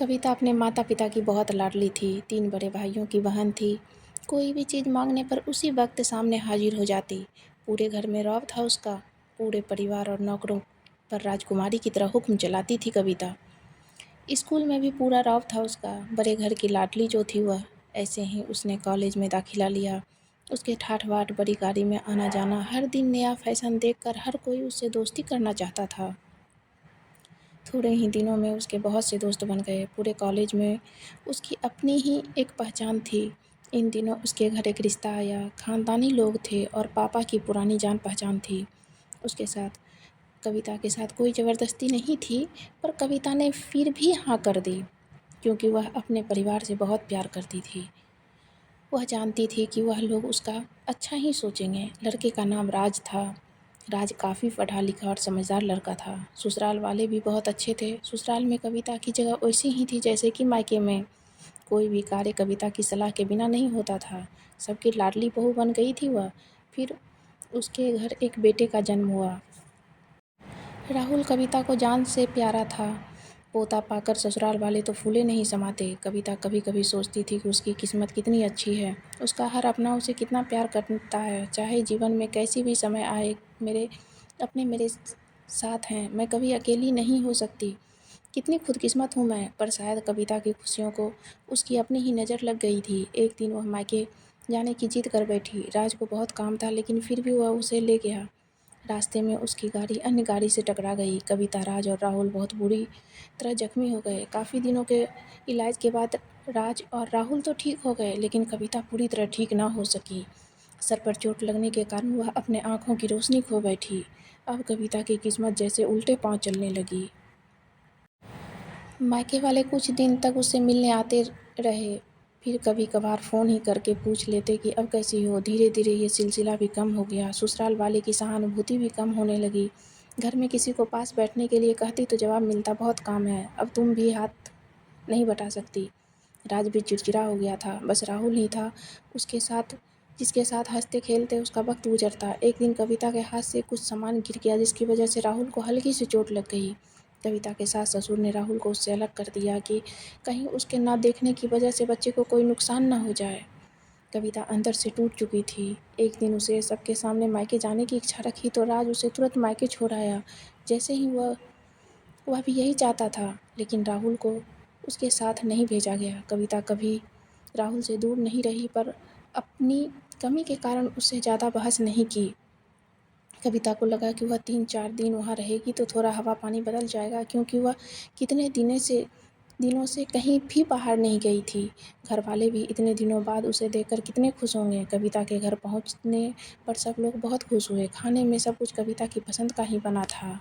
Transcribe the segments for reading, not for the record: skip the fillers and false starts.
कविता अपने माता पिता की बहुत लाडली थी। 3 बड़े भाइयों की बहन थी। कोई भी चीज़ मांगने पर उसी वक्त सामने हाजिर हो जाती। पूरे घर में रौब था उसका। पूरे परिवार और नौकरों पर राजकुमारी की तरह हुक्म चलाती थी कविता। स्कूल में भी पूरा रौब था उसका। बड़े घर की लाडली जो थी वह। ऐसे ही उसने कॉलेज में दाखिला लिया। उसके ठाठ बाट बड़ी गाड़ी में आना जाना, हर दिन नया फैशन देखकर हर कोई उससे दोस्ती करना चाहता था। थोड़े ही दिनों में उसके बहुत से दोस्त बन गए। पूरे कॉलेज में उसकी अपनी ही एक पहचान थी। इन दिनों उसके घर एक रिश्ता आया। ख़ानदानी लोग थे और पापा की पुरानी जान पहचान थी। उसके साथ कविता के साथ कोई ज़बरदस्ती नहीं थी, पर कविता ने फिर भी हाँ कर दी, क्योंकि वह अपने परिवार से बहुत प्यार करती थी। वह जानती थी कि वह लोग उसका अच्छा ही सोचेंगे। लड़के का नाम राज था। राज काफ़ी पढ़ा लिखा और समझदार लड़का था। ससुराल वाले भी बहुत अच्छे थे। ससुराल में कविता की जगह वैसी ही थी जैसे कि मायके में। कोई भी कार्य कविता की सलाह के बिना नहीं होता था। सबकी लाडली बहू बन गई थी वह। फिर उसके घर एक बेटे का जन्म हुआ। राहुल कविता को जान से प्यारा था। पोता पाकर ससुराल वाले तो फूले नहीं समाते। कविता कभी कभी सोचती थी कि उसकी किस्मत कितनी अच्छी है। उसका हर अपना उसे कितना प्यार करता है। चाहे जीवन में कैसी भी समय आए, मेरे साथ हैं। मैं कभी अकेली नहीं हो सकती। कितनी खुदकिस्मत हूँ मैं। पर शायद कविता की खुशियों को उसकी अपनी ही नज़र लग गई थी। एक दिन वह मायके जाने की जिद कर बैठी। राज को बहुत काम था, लेकिन फिर भी वह उसे ले गया। रास्ते में उसकी गाड़ी अन्य गाड़ी से टकरा गई। कविता, राज और राहुल बहुत बुरी तरह जख्मी हो गए। काफ़ी दिनों के इलाज के बाद राज और राहुल तो ठीक हो गए, लेकिन कविता पूरी तरह ठीक ना हो सकी। सर पर चोट लगने के कारण वह अपने आँखों की रोशनी खो बैठी। अब कविता की किस्मत जैसे उल्टे पाँव चलने लगी। मायके वाले कुछ दिन तक उससे मिलने आते रहे, फिर कभी कभार फ़ोन ही करके पूछ लेते कि अब कैसी हो। धीरे धीरे ये सिलसिला भी कम हो गया। ससुराल वाले की सहानुभूति भी कम होने लगी। घर में किसी को पास बैठने के लिए कहती तो जवाब मिलता, बहुत काम है, अब तुम भी हाथ नहीं बटा सकती। राज भी चिड़चिड़ा हो गया था। बस राहुल ही था उसके साथ, जिसके साथ हंसते खेलते उसका वक्त गुजरता। एक दिन कविता के हाथ से कुछ सामान गिर गया, जिसकी वजह से राहुल को हल्की सी चोट लग गई। कविता के सास ससुर ने राहुल को उससे अलग कर दिया कि कहीं उसके ना देखने की वजह से बच्चे को कोई नुकसान ना हो जाए। कविता अंदर से टूट चुकी थी। एक दिन उसे सबके सामने मायके जाने की इच्छा रखी तो राज उसे तुरंत मायके छोड़ आया। जैसे ही वह भी यही चाहता था, लेकिन राहुल को उसके साथ नहीं भेजा गया। कविता कभी राहुल से दूर नहीं रही, पर अपनी कमी के कारण उससे ज़्यादा बहस नहीं की। कविता को लगा कि वह 3-4 दिन वहाँ रहेगी तो थोड़ा हवा पानी बदल जाएगा, क्योंकि वह कितने दिनों से कहीं भी बाहर नहीं गई थी। घर वाले भी इतने दिनों बाद उसे देखकर कितने खुश होंगे। कविता के घर पहुँचने पर सब लोग बहुत खुश हुए। खाने में सब कुछ कविता की पसंद का ही बना था।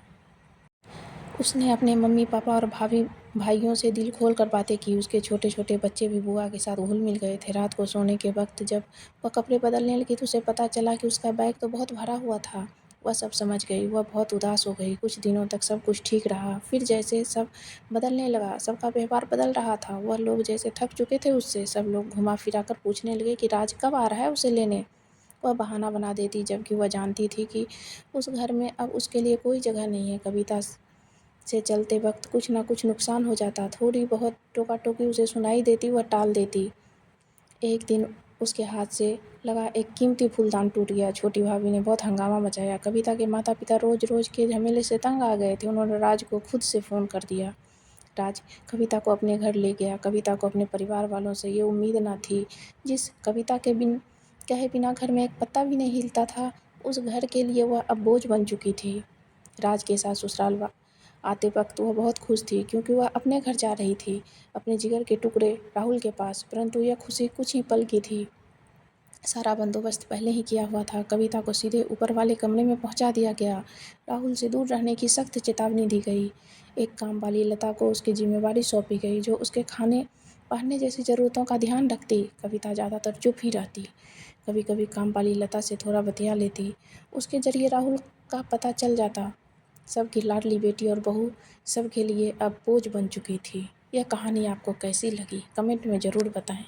उसने अपने मम्मी पापा और भाइयों से दिल खोल कर बातें की। उसके छोटे छोटे बच्चे भी बुआ के साथ घुल मिल गए थे। रात को सोने के वक्त जब वह कपड़े बदलने लगी तो उसे पता चला कि उसका बैग तो बहुत भरा हुआ था। वह सब समझ गई। वह बहुत उदास हो गई। कुछ दिनों तक सब कुछ ठीक रहा, फिर जैसे सब बदलने लगा, सबका व्यवहार बदल रहा था। वह लोग जैसे थक चुके थे उससे। सब लोग घुमा फिरा कर पूछने लगे कि राज कब आ रहा है उसे लेने। वह बहाना बना देती, जबकि वह जानती थी कि उस घर में अब उसके लिए कोई जगह नहीं है। कविता से चलते वक्त कुछ ना कुछ नुकसान हो जाता। थोड़ी बहुत टोका टोकी उसे सुनाई देती, वह टाल देती। एक दिन उसके हाथ से लगा एक कीमती फूलदान टूट गया। छोटी भाभी ने बहुत हंगामा मचाया। कविता के माता पिता रोज रोज के झमेले से तंग आ गए थे। उन्होंने राज को खुद से फ़ोन कर दिया। राज कविता को अपने घर ले गया। कविता को अपने परिवार वालों से ये उम्मीद न थी। जिस कविता के कहे बिना घर में एक पत्ता भी नहीं हिलता था, उस घर के लिए वह अब बोझ बन चुकी थी। राज के साथ ससुराल आते वक्त वह बहुत खुश थी, क्योंकि वह अपने घर जा रही थी, अपने जिगर के टुकड़े राहुल के पास। परंतु यह खुशी कुछ ही पल की थी। सारा बंदोबस्त पहले ही किया हुआ था। कविता को सीधे ऊपर वाले कमरे में पहुंचा दिया गया। राहुल से दूर रहने की सख्त चेतावनी दी गई। एक काम वाली लता को उसकी जिम्मेवारी सौंपी गई, जो उसके खाने पहनने जैसी ज़रूरतों का ध्यान रखती। कविता ज़्यादातर चुप ही रहती। कभी कभी काम वाली लता से थोड़ा बतिया लेती। उसके ज़रिए राहुल का पता चल जाता। सबकी लाडली बेटी और बहू सबके लिए अब बोझ बन चुकी थी। यह कहानी आपको कैसी लगी, कमेंट में ज़रूर बताएं।